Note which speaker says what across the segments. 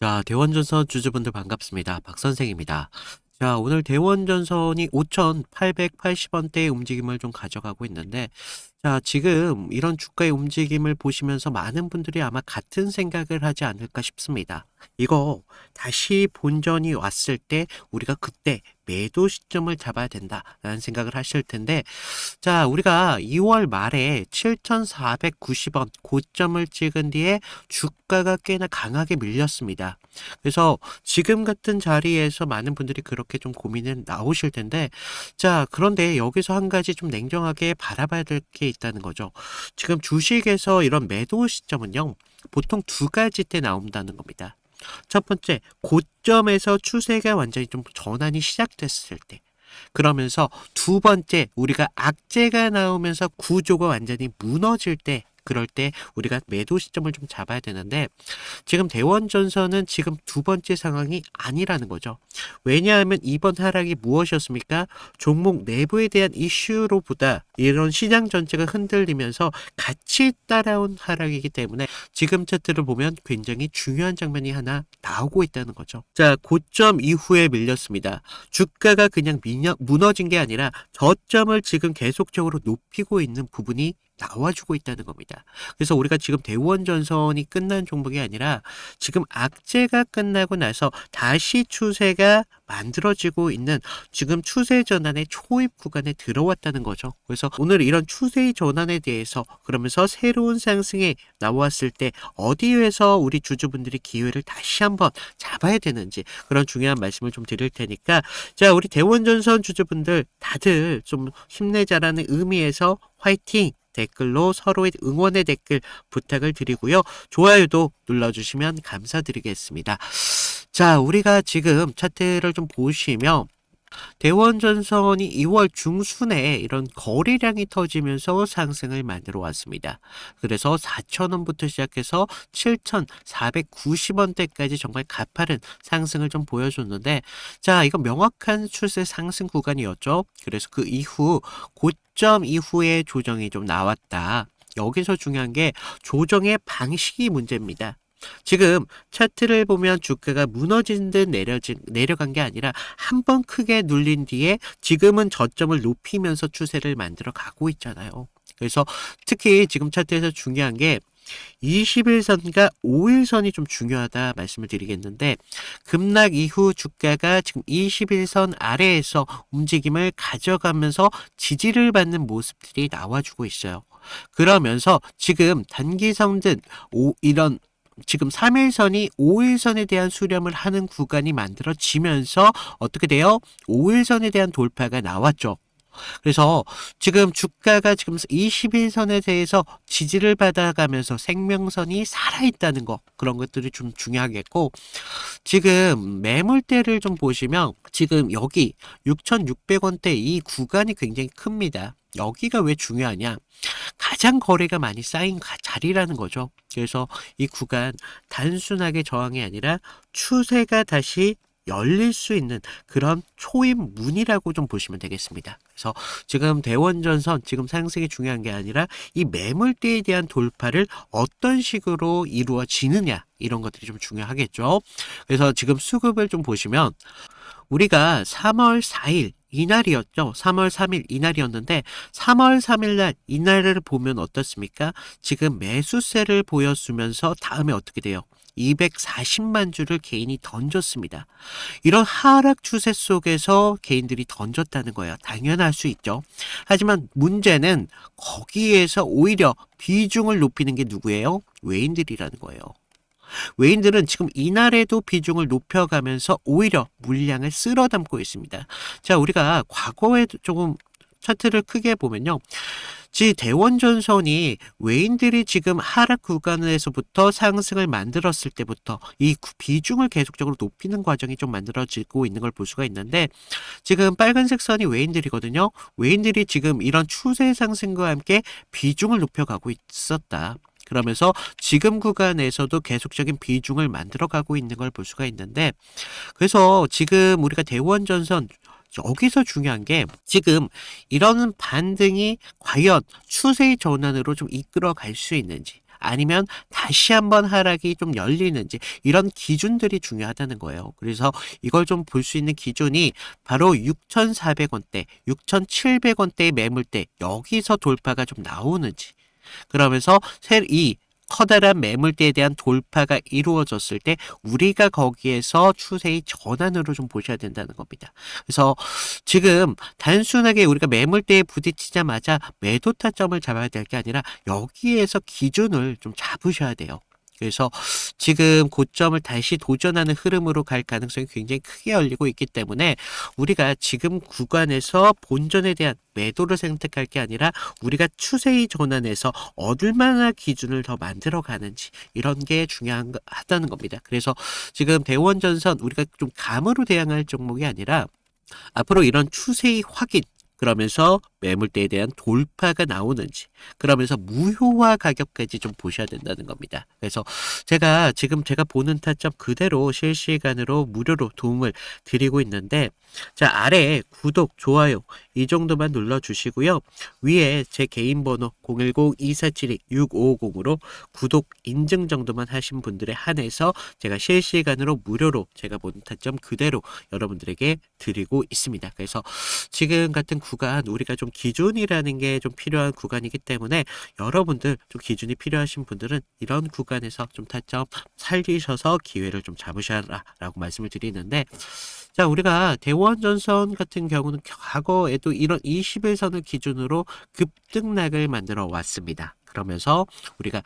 Speaker 1: 자, 대원전선 주주분들 반갑습니다. 박 선생입니다. 자, 오늘 대원전선이 5,880원대의 움직임을 좀 가져가고 있는데, 자, 지금 이런 주가의 움직임을 보시면서 많은 분들이 아마 같은 생각을 하지 않을까 싶습니다. 이거 다시 본전이 왔을 때 우리가 그때 매도 시점을 잡아야 된다라는 생각을 하실 텐데, 자, 우리가 2월 말에 7,490원 고점을 찍은 뒤에 주가가 꽤나 강하게 밀렸습니다. 그래서 지금 같은 자리에서 많은 분들이 그렇게 좀 고민을 나오실 텐데, 자, 그런데 여기서 한 가지 좀 냉정하게 바라봐야 될 게 있다는 거죠. 지금 주식에서 이런 매도 시점은요, 보통 두 가지 때 나온다는 겁니다. 첫 번째, 고점에서 추세가 완전히 좀 전환이 시작됐을 때. 그러면서 두 번째, 우리가 악재가 나오면서 구조가 완전히 무너질 때, 그럴 때 우리가 매도 시점을 좀 잡아야 되는데, 지금 대원전선은 지금 두 번째 상황이 아니라는 거죠. 왜냐하면 이번 하락이 무엇이었습니까? 종목 내부에 대한 이슈로보다 이런 시장 전체가 흔들리면서 같이 따라온 하락이기 때문에 지금 차트를 보면 굉장히 중요한 장면이 하나 나오고 있다는 거죠. 자, 고점 이후에 밀렸습니다. 주가가 그냥 무너진 게 아니라 저점을 지금 계속적으로 높이고 있는 부분이 나와주고 있다는 겁니다. 그래서 우리가 지금 대원전선이 끝난 종목이 아니라 지금 악재가 끝나고 나서 다시 추세가 만들어지고 있는 지금 추세 전환의 초입 구간에 들어왔다는 거죠. 그래서 오늘 이런 추세의 전환에 대해서 그러면서 새로운 상승이 나왔을 때 어디에서 우리 주주분들이 기회를 다시 한번 잡아야 되는지 그런 중요한 말씀을 좀 드릴 테니까, 자, 우리 대원전선 주주분들 다들 좀 힘내자라는 의미에서 화이팅! 댓글로 서로의 응원의 댓글 부탁을 드리고요. 좋아요도 눌러주시면 감사드리겠습니다. 자, 우리가 지금 차트를 좀 보시면 대원전선이 2월 중순에 이런 거래량이 터지면서 상승을 만들어 왔습니다. 그래서 4,000원부터 시작해서 7,490원대까지 정말 가파른 상승을 좀 보여줬는데, 자, 이거 명확한 추세 상승 구간이었죠. 그래서 그 이후 고점 이후에 조정이 좀 나왔다. 여기서 중요한 게 조정의 방식이 문제입니다. 지금 차트를 보면 주가가 무너진 듯 내려간 게 아니라 한 번 크게 눌린 뒤에 지금은 저점을 높이면서 추세를 만들어 가고 있잖아요. 그래서 특히 지금 차트에서 중요한 게 21선과 5일선이 좀 중요하다 말씀을 드리겠는데, 급락 이후 주가가 지금 21선 아래에서 움직임을 가져가면서 지지를 받는 모습들이 나와주고 있어요. 그러면서 지금 단기성든 이런 지금 3일선이 5일선에 대한 수렴을 하는 구간이 만들어지면서 어떻게 돼요? 5일선에 대한 돌파가 나왔죠. 그래서 지금 주가가 지금 21선에 대해서 지지를 받아가면서 생명선이 살아있다는 거, 그런 것들이 좀 중요하겠고, 지금 매물대를 좀 보시면 지금 여기 6,600원대 이 구간이 굉장히 큽니다. 여기가 왜 중요하냐? 가장 거래가 많이 쌓인 자리라는 거죠. 그래서 이 구간 단순하게 저항이 아니라 추세가 다시 열릴 수 있는 그런 초입 문이라고 좀 보시면 되겠습니다. 그래서 지금 대원전선 지금 상승이 중요한 게 아니라 이 매물대에 대한 돌파를 어떤 식으로 이루어지느냐, 이런 것들이 좀 중요하겠죠. 그래서 지금 수급을 좀 보시면 우리가 3월 4일 이날이었죠. 3월 3일 이날이었는데 3월 3일 날 이날을 보면 어떻습니까? 지금 매수세를 보여주면서 다음에 어떻게 돼요? 240만 주를 개인이 던졌습니다. 이런 하락 추세 속에서 개인들이 던졌다는 거예요. 당연할 수 있죠. 하지만 문제는 거기에서 오히려 비중을 높이는 게 누구예요? 외인들이라는 거예요. 외인들은 지금 이날에도 비중을 높여가면서 오히려 물량을 쓸어 담고 있습니다. 자, 우리가 과거에도 조금 차트를 크게 보면요. 대원전선이 외인들이 지금 하락 구간에서부터 상승을 만들었을 때부터 이 비중을 계속적으로 높이는 과정이 좀 만들어지고 있는 걸 볼 수가 있는데, 지금 빨간색 선이 외인들이거든요. 외인들이 지금 이런 추세 상승과 함께 비중을 높여가고 있었다. 그러면서 지금 구간에서도 계속적인 비중을 만들어가고 있는 걸 볼 수가 있는데, 그래서 지금 우리가 대원전선 여기서 중요한 게 지금 이런 반등이 과연 추세의 전환으로 좀 이끌어 갈 수 있는지, 아니면 다시 한번 하락이 좀 열리는지 이런 기준들이 중요하다는 거예요. 그래서 이걸 좀 볼 수 있는 기준이 바로 6,400원대, 6,700원대의 매물대 여기서 돌파가 좀 나오는지 그러면서 이 커다란 매물대에 대한 돌파가 이루어졌을 때 우리가 거기에서 추세의 전환으로 좀 보셔야 된다는 겁니다. 그래서 지금 단순하게 우리가 매물대에 부딪히자마자 매도 타점을 잡아야 될 게 아니라 여기에서 기준을 좀 잡으셔야 돼요. 그래서 지금 고점을 다시 도전하는 흐름으로 갈 가능성이 굉장히 크게 열리고 있기 때문에 우리가 지금 구간에서 본전에 대한 매도를 선택할 게 아니라 우리가 추세의 전환에서 얼마나 기준을 더 만들어 가는지 이런 게 중요하다는 겁니다. 그래서 지금 대원전선 우리가 좀 감으로 대응할 종목이 아니라 앞으로 이런 추세의 확인 그러면서 매물대에 대한 돌파가 나오는지 그러면서 무효화 가격까지 좀 보셔야 된다는 겁니다. 그래서 제가 지금 제가 보는 타점 그대로 실시간으로 무료로 도움을 드리고 있는데 자 아래에 구독, 좋아요 이 정도만 눌러주시고요. 위에 제 개인 번호 010-2472-6550으로 구독 인증 정도만 하신 분들에 한해서 제가 실시간으로 무료로 제가 보는 타점 그대로 여러분들에게 드리고 있습니다. 그래서 지금 같은 구간 우리가 좀 기준이라는 게 좀 필요한 구간이기 때문에 여러분들 좀 기준이 필요하신 분들은 이런 구간에서 좀 타점 살리셔서 기회를 좀 잡으셔라 라고 말씀을 드리는데 자 우리가 대원전선 같은 경우는 과거에도 이런 21선을 기준으로 급등락을 만들어 왔습니다. 그러면서 우리가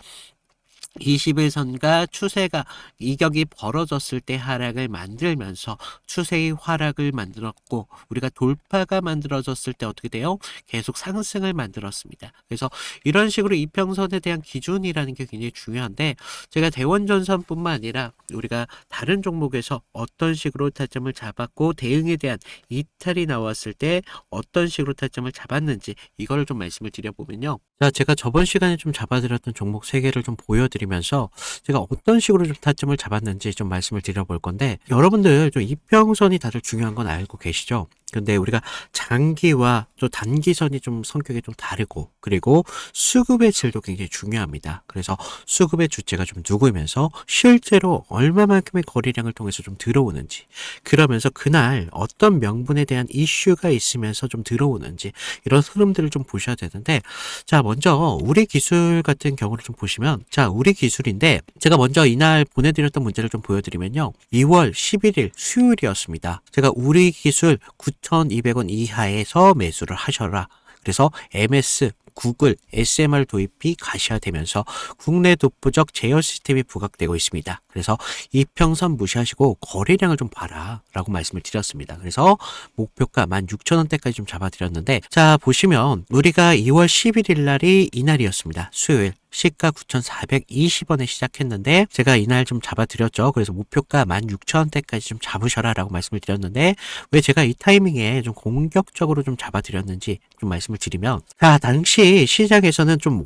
Speaker 1: 21선과 추세가 이격이 벌어졌을 때 하락을 만들면서 추세의 하락을 만들었고 우리가 돌파가 만들어졌을 때 어떻게 돼요? 계속 상승을 만들었습니다. 그래서 이런 식으로 이평선에 대한 기준이라는 게 굉장히 중요한데 제가 대원전선뿐만 아니라 우리가 다른 종목에서 어떤 식으로 타점을 잡았고 대응에 대한 이탈이 나왔을 때 어떤 식으로 타점을 잡았는지 이거를 좀 말씀을 드려보면요. 자, 제가 저번 시간에 좀 잡아드렸던 종목 3개를 좀 보여드리면서 제가 어떤 식으로 좀 타점을 잡았는지 좀 말씀을 드려볼 건데 여러분들 좀 이평선이 다들 중요한 건 알고 계시죠? 근데 우리가 장기와 또 단기선이 좀 성격이 좀 다르고 그리고 수급의 질도 굉장히 중요합니다. 그래서 수급의 주체가 좀 누구면서 실제로 얼마만큼의 거래량을 통해서 좀 들어오는지 그러면서 그날 어떤 명분에 대한 이슈가 있으면서 좀 들어오는지 이런 흐름들을 좀 보셔야 되는데 자 먼저 우리 기술 같은 경우를 좀 보시면 자 우리 기술인데 제가 먼저 이날 보내드렸던 문제를 좀 보여드리면요 2월 11일 수요일이었습니다. 제가 우리 기술 9,200원 이하에서 매수를 하셔라. 그래서 MS, 구글, SMR 도입이 가시화되면서 국내 독보적 제어 시스템이 부각되고 있습니다. 그래서 이평선 무시하시고 거래량을 좀 봐라 라고 말씀을 드렸습니다. 그래서 목표가 16,000원대까지 좀 잡아드렸는데 자 보시면 우리가 2월 11일 날이 이날이었습니다. 수요일. 시가 9,420원에 시작했는데 제가 이날 좀 잡아드렸죠. 그래서 목표가 16,000원대까지 좀 잡으셔라 라고 말씀을 드렸는데 왜 제가 이 타이밍에 좀 공격적으로 좀 잡아드렸는지 좀 말씀을 드리면 자 당시 시장에서는 좀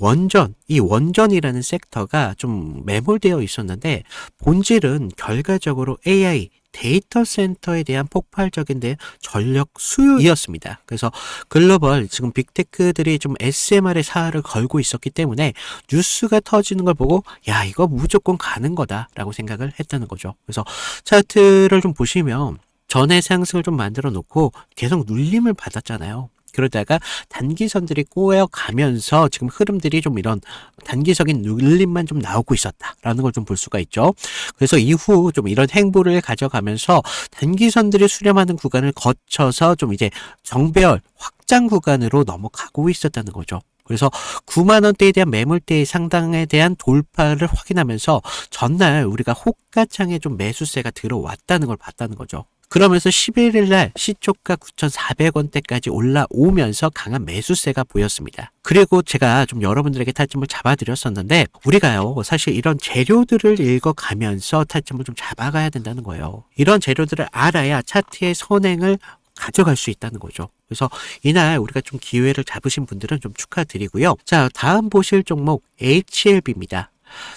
Speaker 1: 이 원전이라는 섹터가 좀 매몰되어 있었는데 본질은 결과적으로 AI 데이터 센터에 대한 폭발적인 전력 수요이었습니다. 그래서 글로벌 지금 빅테크들이 좀 SMR의 사활을 걸고 있었기 때문에 뉴스가 터지는 걸 보고 야 이거 무조건 가는 거다 라고 생각을 했다는 거죠. 그래서 차트를 좀 보시면 전에 상승을 좀 만들어 놓고 계속 눌림을 받았잖아요. 그러다가 단기선들이 꼬여가면서 지금 흐름들이 좀 이런 단기적인 눌림만 좀 나오고 있었다라는 걸 좀 볼 수가 있죠. 그래서 이후 좀 이런 행보를 가져가면서 단기선들이 수렴하는 구간을 거쳐서 좀 이제 정배열 확장 구간으로 넘어가고 있었다는 거죠. 그래서 9만원대에 대한 매물대의 상당에 대한 돌파를 확인하면서 전날 우리가 호가창에 좀 매수세가 들어왔다는 걸 봤다는 거죠. 그러면서 11일 날 시초가 9,400원대까지 올라오면서 강한 매수세가 보였습니다. 그리고 제가 좀 여러분들에게 타점을 잡아드렸었는데 우리가요 사실 이런 재료들을 읽어가면서 타점을 좀 잡아가야 된다는 거예요. 이런 재료들을 알아야 차트의 선행을 가져갈 수 있다는 거죠. 그래서 이날 우리가 좀 기회를 잡으신 분들은 좀 축하드리고요. 자 다음 보실 종목 HLB입니다.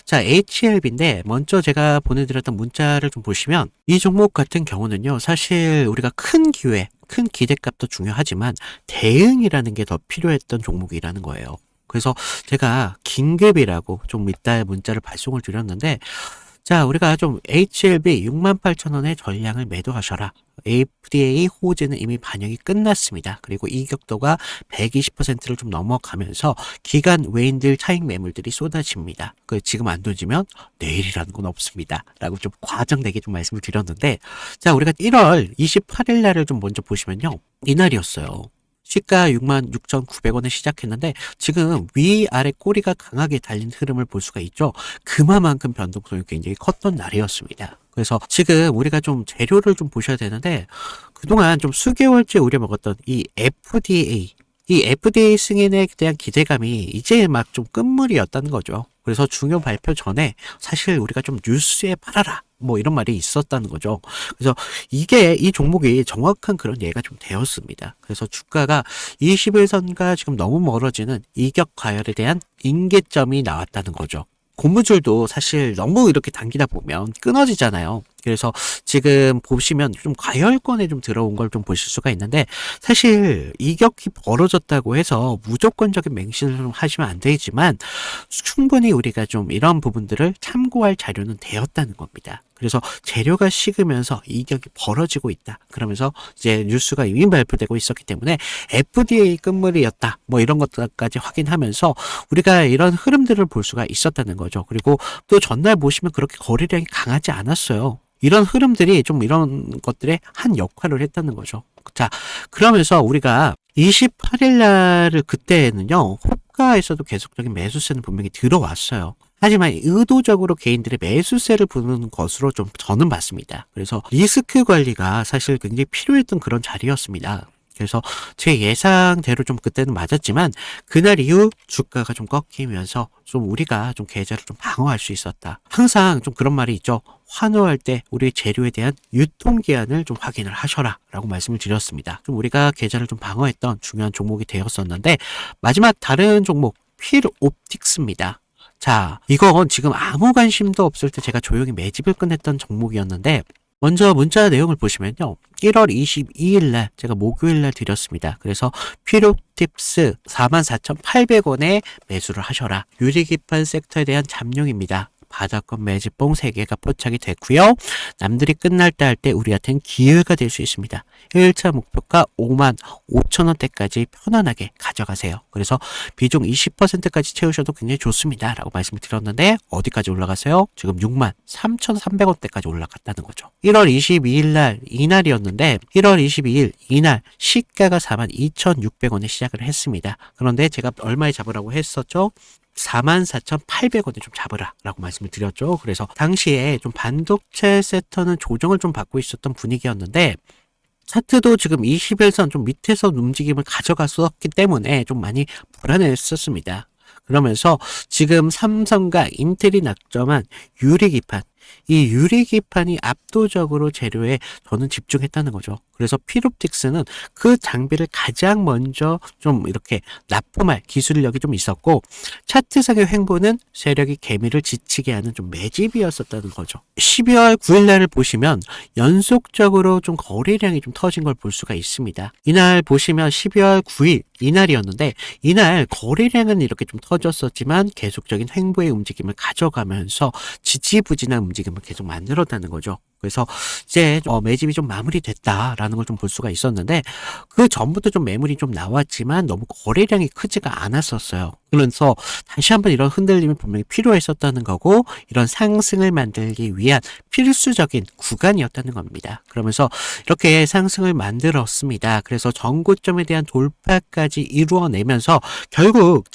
Speaker 1: 자, HLB인데 먼저 제가 보내드렸던 문자를 좀 보시면 이 종목 같은 경우는요. 사실 우리가 큰 기회, 큰 기대값도 중요하지만 대응이라는 게 더 필요했던 종목이라는 거예요. 그래서 제가 긴급이라고 좀 이따 문자를 발송을 드렸는데, 자, 우리가 좀 HLB 68,000원의 전량을 매도하셔라. FDA 호재는 이미 반영이 끝났습니다. 그리고 이격도가 120%를 좀 넘어가면서 기간 외인들 차익 매물들이 쏟아집니다. 지금 안 던지면 내일이라는 건 없습니다. 라고 좀 과장되게 좀 말씀을 드렸는데, 자, 우리가 1월 28일 날을 좀 먼저 보시면요. 이날이었어요. 시가 66,900원에 시작했는데 지금 위아래 꼬리가 강하게 달린 흐름을 볼 수가 있죠. 그만큼 변동성이 굉장히 컸던 날이었습니다. 그래서 지금 우리가 좀 재료를 좀 보셔야 되는데, 그동안 좀 수개월째 우려먹었던 이 FDA 승인에 대한 기대감이 이제 막 좀 끝물이었다는 거죠. 그래서 중요 발표 전에 사실 우리가 좀 뉴스에 팔아라 뭐 이런 말이 있었다는 거죠. 그래서 이 종목이 정확한 그런 예가 좀 되었습니다. 그래서 주가가 21선과 지금 너무 멀어지는 이격 과열에 대한 임계점이 나왔다는 거죠. 고무줄도 사실 너무 이렇게 당기다 보면 끊어지잖아요. 그래서 지금 보시면 좀 과열권에 좀 들어온 걸 좀 보실 수가 있는데, 사실 이격이 벌어졌다고 해서 무조건적인 맹신을 좀 하시면 안 되지만 충분히 우리가 좀 이런 부분들을 참고할 자료는 되었다는 겁니다. 그래서 재료가 식으면서 이격이 벌어지고 있다. 그러면서 이제 뉴스가 이미 발표되고 있었기 때문에 FDA 끝물이었다. 뭐 이런 것들까지 확인하면서 우리가 이런 흐름들을 볼 수가 있었다는 거죠. 그리고 또 전날 보시면 그렇게 거래량이 강하지 않았어요. 이런 흐름들이 좀 이런 것들에 한 역할을 했다는 거죠. 자, 그러면서 우리가 28일 날을 그때는요, 호가에서도 계속적인 매수세는 분명히 들어왔어요. 하지만 의도적으로 개인들의 매수세를 부는 것으로 좀 저는 봤습니다. 그래서 리스크 관리가 사실 굉장히 필요했던 그런 자리였습니다. 그래서 제 예상대로 좀 그때는 맞았지만 그날 이후 주가가 좀 꺾이면서 좀 우리가 좀 계좌를 좀 방어할 수 있었다. 항상 좀 그런 말이 있죠. 환호할 때 우리 재료에 대한 유통기한을 좀 확인을 하셔라 라고 말씀을 드렸습니다. 좀 우리가 계좌를 좀 방어했던 중요한 종목이 되었었는데, 마지막 다른 종목 필옵틱스입니다. 자, 이건 지금 아무 관심도 없을 때 제가 조용히 매집을 끝냈던 종목이었는데, 먼저 문자 내용을 보시면요. 1월 22일 날 제가 목요일 날 드렸습니다. 그래서 필옵틱스 44,800원에 매수를 하셔라. 유리기판 섹터에 대한 잠룡입니다. 바닥권 매집봉 3개가 포착이 됐고요. 남들이 끝날 때 할 때 우리한테는 기회가 될 수 있습니다. 1차 목표가 55,000원대까지 편안하게 가져가세요. 그래서 비중 20%까지 채우셔도 굉장히 좋습니다. 라고 말씀을 드렸는데 어디까지 올라갔어요? 지금 63,300원대까지 올라갔다는 거죠. 1월 22일 날 이날이었는데 1월 22일 이날 시가가 42,600원에 시작을 했습니다. 그런데 제가 얼마에 잡으라고 했었죠? 44,800원에 좀 잡으라 라고 말씀을 드렸죠. 그래서 당시에 좀 반도체 섹터는 조정을 좀 받고 있었던 분위기였는데, 차트도 지금 21선 좀 밑에서 움직임을 가져갔었기 때문에 좀 많이 불안했었습니다. 그러면서 지금 삼성과 인텔이 낙점한 유리기판, 이 유리기판이 압도적으로 재료에 저는 집중했다는 거죠. 그래서 필옵틱스는 그 장비를 가장 먼저 좀 이렇게 납품할 기술력이 좀 있었고, 차트상의 횡보는 세력이 개미를 지치게 하는 좀 매집이었었다는 거죠. 12월 9일 날을 보시면 연속적으로 좀 거래량이 좀 터진 걸 볼 수가 있습니다. 이날 보시면 12월 9일 이날이었는데 이날 거래량은 이렇게 좀 터졌었지만 계속적인 횡보의 움직임을 가져가면서 지지부진한 움직임을 계속 만들었다는 거죠. 그래서 이제 매집이 좀 마무리됐다라는 걸 좀 볼 수가 있었는데, 그 전부터 좀 매물이 좀 나왔지만 너무 거래량이 크지가 않았었어요. 그래서 다시 한번 이런 흔들림이 분명히 필요했었다는 거고, 이런 상승을 만들기 위한 필수적인 구간이었다는 겁니다. 그러면서 이렇게 상승을 만들었습니다. 그래서 전고점에 대한 돌파까지 이루어내면서 결국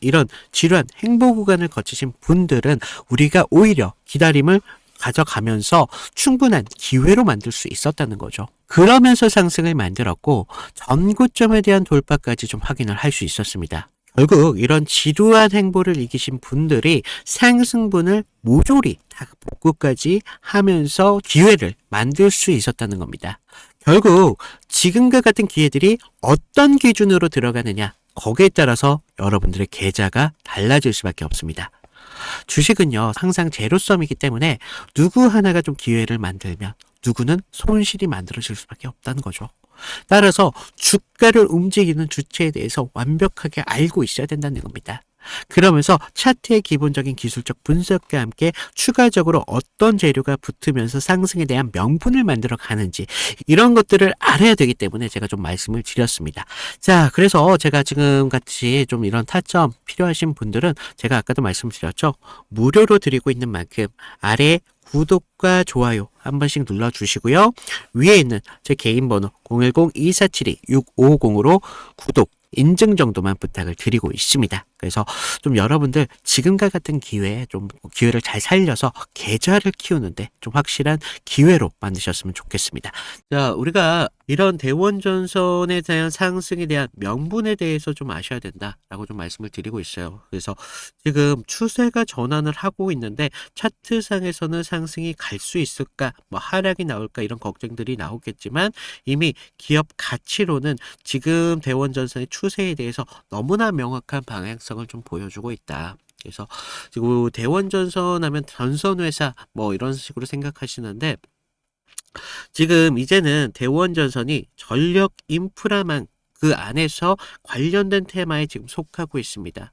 Speaker 1: 이런 지루한 행보 구간을 거치신 분들은 우리가 오히려 기다림을 가져가면서 충분한 기회로 만들 수 있었다는 거죠. 그러면서 상승을 만들었고 전고점에 대한 돌파까지 좀 확인을 할 수 있었습니다. 결국 이런 지루한 행보를 이기신 분들이 상승분을 모조리 다 복구까지 하면서 기회를 만들 수 있었다는 겁니다. 결국 지금과 같은 기회들이 어떤 기준으로 들어가느냐, 거기에 따라서 여러분들의 계좌가 달라질 수밖에 없습니다. 주식은요 항상 제로섬이기 때문에 누구 하나가 좀 기회를 만들면 누구는 손실이 만들어질 수밖에 없다는 거죠. 따라서 주가를 움직이는 주체에 대해서 완벽하게 알고 있어야 된다는 겁니다. 그러면서 차트의 기본적인 기술적 분석과 함께 추가적으로 어떤 재료가 붙으면서 상승에 대한 명분을 만들어 가는지 이런 것들을 알아야 되기 때문에 제가 좀 말씀을 드렸습니다. 자, 그래서 제가 지금 같이 좀 이런 타점 필요하신 분들은 제가 아까도 말씀드렸죠. 무료로 드리고 있는 만큼 아래 구독과 좋아요 한 번씩 눌러주시고요. 위에 있는 제 개인 번호 010-2472-6550으로 구독 인증 정도만 부탁을 드리고 있습니다. 그래서 좀 여러분들 지금과 같은 기회에 좀 기회를 잘 살려서 계좌를 키우는데 좀 확실한 기회로 만드셨으면 좋겠습니다. 자, 우리가 이런 대원전선에 대한 상승에 대한 명분에 대해서 좀 아셔야 된다라고 좀 말씀을 드리고 있어요. 그래서 지금 추세가 전환을 하고 있는데 차트상에서는 상승이 갈 수 있을까, 뭐 하락이 나올까 이런 걱정들이 나오겠지만 이미 기업 가치로는 지금 대원전선의 추세에 대해서 너무나 명확한 방향성을 좀 보여주고 있다. 그래서 지금 대원전선 하면 전선회사 뭐 이런 식으로 생각하시는데 지금 이제는 대원전선이 전력 인프라망 그 안에서 관련된 테마에 지금 속하고 있습니다.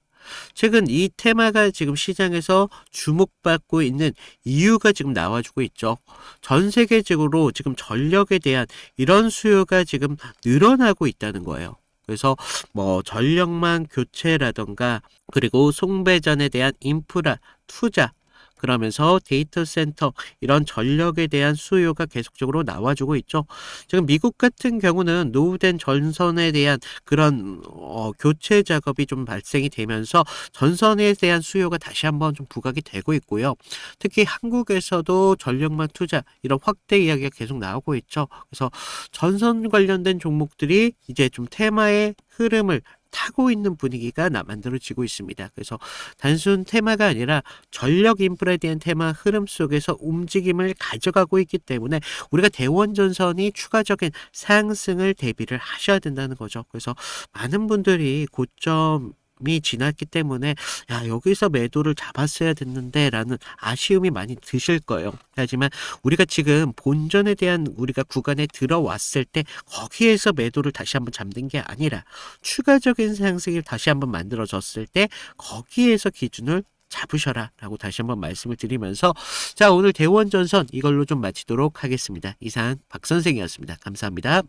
Speaker 1: 최근 이 테마가 지금 시장에서 주목받고 있는 이유가 지금 나와주고 있죠. 전 세계적으로 지금 전력에 대한 이런 수요가 지금 늘어나고 있다는 거예요. 그래서 뭐 전력망 교체라던가 그리고 송배전에 대한 인프라 투자 그러면서 데이터 센터 이런 전력에 대한 수요가 계속적으로 나와주고 있죠. 지금 미국 같은 경우는 노후된 전선에 대한 그런 교체 작업이 좀 발생이 되면서 전선에 대한 수요가 다시 한번 좀 부각이 되고 있고요. 특히 한국에서도 전력망 투자 이런 확대 이야기가 계속 나오고 있죠. 그래서 전선 관련된 종목들이 이제 좀 테마의 흐름을 타고 있는 분위기가 만들어지고 있습니다. 그래서 단순 테마가 아니라 전력 인프라에 대한 테마 흐름 속에서 움직임을 가져가고 있기 때문에 우리가 대원전선이 추가적인 상승을 대비를 하셔야 된다는 거죠. 그래서 많은 분들이 고점이 지났기 때문에 야 여기서 매도를 잡았어야 됐는데 라는 아쉬움이 많이 드실 거예요. 하지만 우리가 지금 본전에 대한 우리가 구간에 들어왔을 때 거기에서 매도를 다시 한번 잡는 게 아니라 추가적인 상승이 다시 한번 만들어졌을 때 거기에서 기준을 잡으셔라 라고 다시 한번 말씀을 드리면서 자 오늘 대원전선 이걸로 좀 마치도록 하겠습니다. 이상 박 선생이었습니다. 감사합니다.